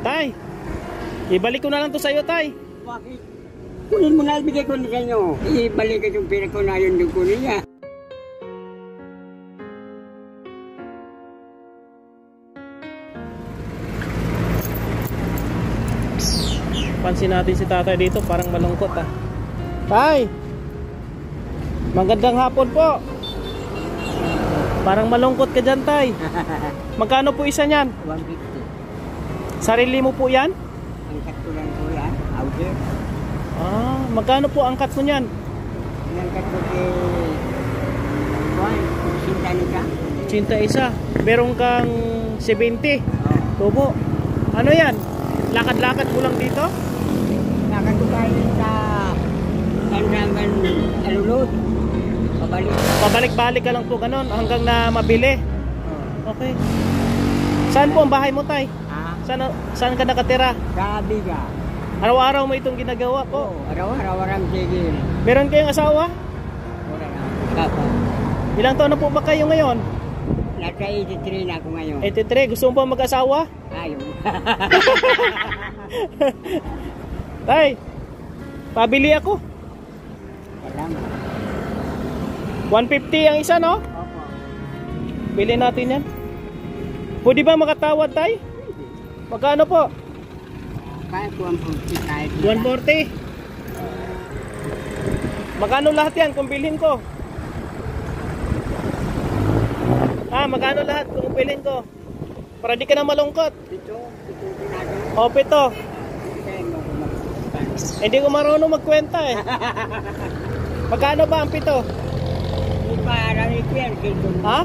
Tay, ibalik ko na lang to sa'yo, Tay. Bakit? Kunin mo na, ibigay ko na sa inyo. Ibalik ko yung pera ko na yun yung kunin niya. Pansin natin si tatay dito, parang malungkot ah. Tay, magandang hapon po. Parang malungkot ka dyan, Tay. Magkano po isa niyan? 150. Sarili mo po yan? Angkat ko lang po yan. Outer. Ah, magkano po angkat mo niyan? Angkat ko kay... Juan, sinta nito. Cinta isa. Meron kang 70. Tubo. Ano yan? Lakad-lakad mo lang dito? Lakad ko kayo sa... Tandangan alulod. Pabalik-balik ka lang po ganon hanggang na mabili. Okay. Saan po ang bahay mo, Tay? Saan ka nakatira? Sa Biga. Araw-araw mo itong ginagawa po? Araw-araw walang tigil. Meron kayong asawa? Wala na. Ilang taon na po ba kayo ngayon? Nasa 83 na ako ngayon. 83. Gusto mo ba mag-asawa? Ayaw. Tay, pabili ako. Salamat. 150 ang isa, no? Opo. Bili natin yan. Pwede ba makatawad, Tay? Magkano po? Kaya ko ang 40 kahit 140. Magkano lahat yan kung bilhin ko? Magkano lahat kung bilhin ko? Para di ka na malungkot. Ito pinado. O, 7. Hindi ko marunong magkwenta eh. Magkano ba ang 7? Ha?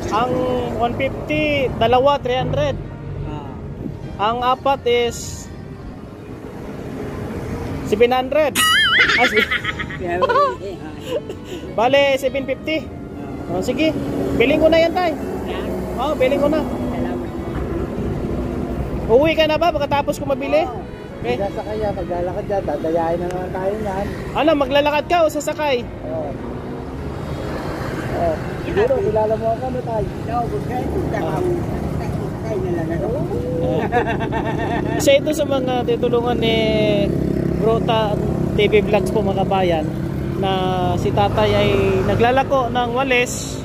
Ang 150, dalawa 300. Ang 4 is 700. Bale 750. Oh, sige, bilhin ko na yan, Tay. Oh, bilhin ko na. Uwi ka na ba pagkatapos ko mabili? Okay. Sasakay yan, maglalakad dyan, dadayain na naman tayo yan. Ano, maglalakad ka o sasakay? Oo. Siguro, kilala mo ako, ano tayo? No, bukay, Isa ito sa mga titulungan ni Brota TV Vlogs po, mga kabayan, na si tatay ay naglalako ng walis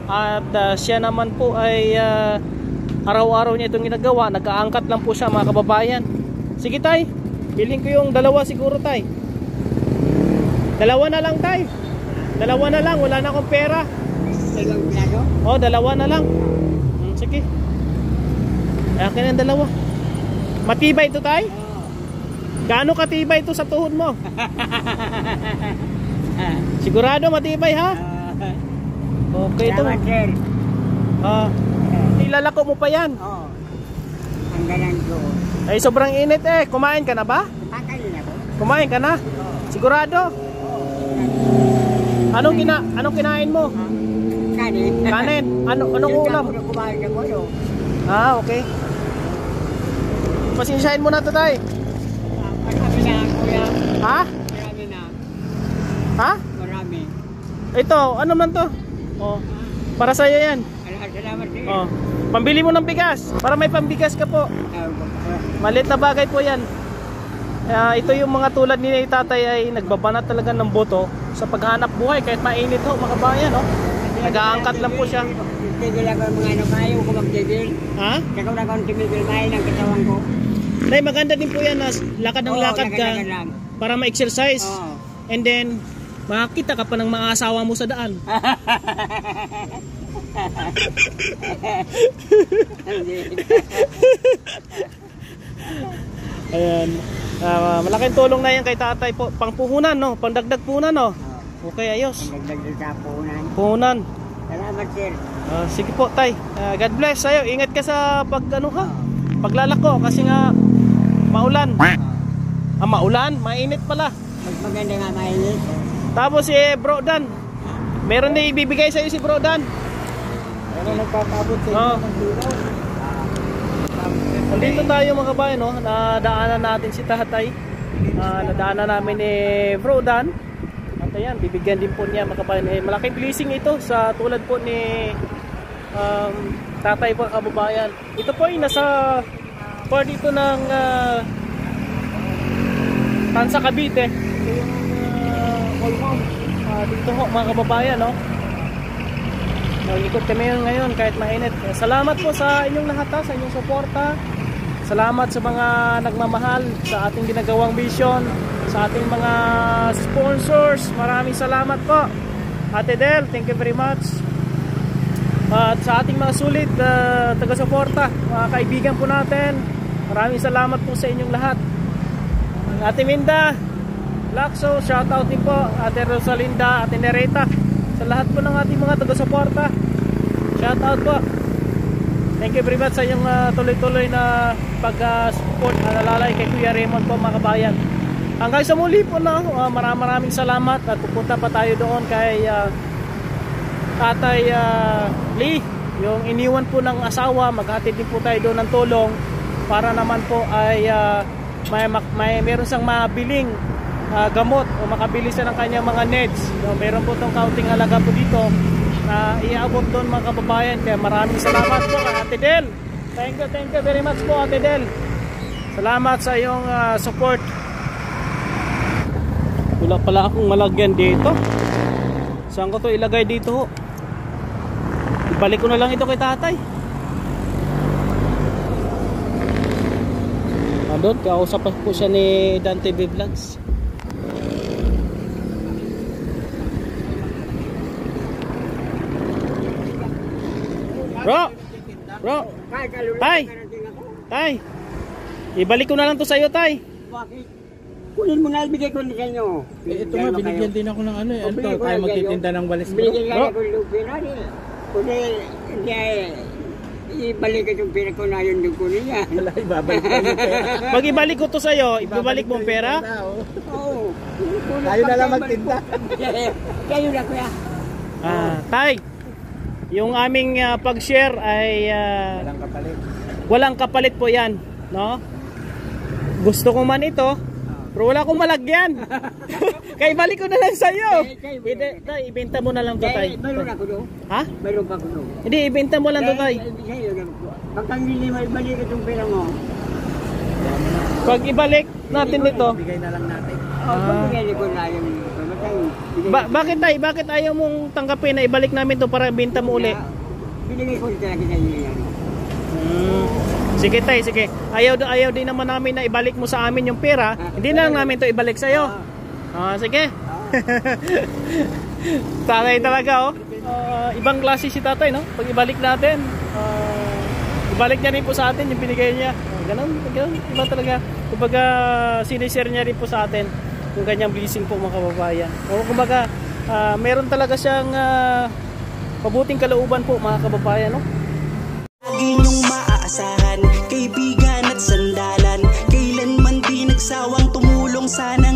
at siya naman po ay araw-araw niya itong ginagawa. Nag-aangkat lang po siya, mga kababayan. Sige, Tay, bilhin ko yung dalawa siguro, Tay. Dalawa na lang, Tay. Dalawa na lang, wala na akong pera. Oh, dalawa na lang. Sige. Akin ang dalawa. Matibay ito, Tay? Gaano katibay ito sa tuhod mo? Sigurado matibay, ha? Okay ito. Ilalako mo pa yan. Oo. Ang galang ko. Ay, sobrang init eh. Kumain ka na ba? Kakain na ko. Kumain ka na? Sigurado? Anong kinain mo? Kanin. Kanin? Anong ulam? Kumain na ko yun. Okay. Pasensyahin mo na ito, Tay. Marami na, kuya. Ha? Marami na. Ha? Marami. Ito, ano man to? Oh, para sa'yo yan. Salamat din. Oh, pambili mo ng bigas. Para may pambigas ka po. Maliit na bagay po yan. Ito yung mga tulad ni tatay ay nagbabanat talaga ng boto sa paghanap buhay kahit mainit ho, mga bayan, no? Nag-aangkat lang po siya. Tigil ako mga ano, kaya ko magtigil. Ha? Kaya ko tumigil, kaya ng katawan ko. Nay, maganda din po yan na lakad ng lakad ka para ma-exercise. And then, makakita ka pa ng mga asawa mo sa daan. Ayan. Malaking tulong na yan kay tatay po. Pangpuhunan, no? Pangdagdag puhunan, no? Okay, ayos. Pangdagdag sa puhunan. Puhunan. Salamat, sir. Sige po, Tay. God bless sa'yo. Ingat ka sa paglalako kasi nga maulan. Maulan? Mainit pala. Mas maganda nga mainit. Tapos si Bro Dan, meron na ibibigay sa'yo si Bro Dan. Ano nagpapabot sa inyo ng tulaw? Nandito tayo, mga kabayan, no? Nadaanan natin si tatay. Nadaanan namin ni Bro Dan. At ayan, bibigyan din po niya, mga kabayan. Malaking blessing ito sa tulad po ni tatay po, kababayan. Ito po ay nasa for dito ng Tansa Cavite. Ito yung call home dito ho mga kababayan, no? Nag-ikot kami ngayon kahit mainit. Salamat po sa inyong lahat, sa inyong suporta. Salamat sa mga nagmamahal sa ating ginagawang vision, sa ating mga sponsors. Maraming salamat po. Ate Del, thank you very much. At sa ating mga sulit taga-suporta, mga kaibigan po natin, maraming salamat po sa inyong lahat. Ate Minda Lacso, shoutout din po. Ate Rosalinda, Ate Nereta, sa lahat po ng ating mga taga-suporta, shoutout po. Thank you very much sa inyong tuloy-tuloy na pag-support, alalay kay Kuya Raymond po mga kabayan. Hanggang sa muli po na maraming salamat at pupunta pa tayo doon kay Tatay Lee, yung iniwan po ng asawa. Maghatid din po tayo doon ng tulong para naman po ay meron siyang mabiling gamot o makabili siya ng kanyang mga needs. So, meron po itong kaunting halaga po dito na iabot doon mga kababayan. Kaya maraming salamat po kay Ate Del. Thank you very much po Ate Del. Salamat sa iyong support. Wala pala akong malagyan dito. Saan ko to ilagay dito ho? Ibalik ko na lang ito kay tatay. Doon, kausap po siya ni Dan TV Vlogs. Bro, tay, ibalik ko na lang to sa iyo, tay. Bakit? Kunin mo na, bigay ko na sa inyo. Ito nga, binigyan din ako ng ano eh. Ano to, kaya magtitinda ng walis bro? Binigyan ka ko yung pera rin. Kunin, hindi ibalik ko yung pera ko na yun yung kunin niya. Wala, ibabalik ko yung pera. Pag ibalik ko to sa iyo, ibabalik mo ang pera? Oo. Tayo na lang magtinda. Kayo na kuya. Tay, yung aming pag-share ay Walang kapalit. walang kapalit po yan, no? Gusto ko man ito, pero wala akong malagyan. Kaya ibalik ko na lang sa iyo. Tay, ibenta mo na lang to, tay. Mayroon ako doon. Ha? Mayroon pa ako doon. Hindi, ibenta mo lang to, tay. Pagka hindi mo ibalik itong pera mo. Pag ibalik natin dito, Bigay na lang natin. Bigay ko na yun. bakit tay? Bakit ayaw mong tanggapin na ibalik namin to para benta mo uli? Binigay ko talaga sa inyo yan. Sige tay, sige. Ayaw din naman namin na ibalik mo sa amin yung pera. Hindi na lang namin to ibalik sa iyo. Sige. Tatay talaga, oh. Ibang klase si tatay, no? Pag ibalik natin, ibalik niya rin po sa atin yung binigay niya. Ganun. Iba talaga. Kumbaga, sinishare niya rin po sa atin yung kanyang blessing po mga kababayan. O kumbaga, meron talaga siyang mabuting kalooban po mga kababayan, no? Lagi niyong maaasahan, kaibigan at sandalan. Kailanman di nagsawang tumulong, sanang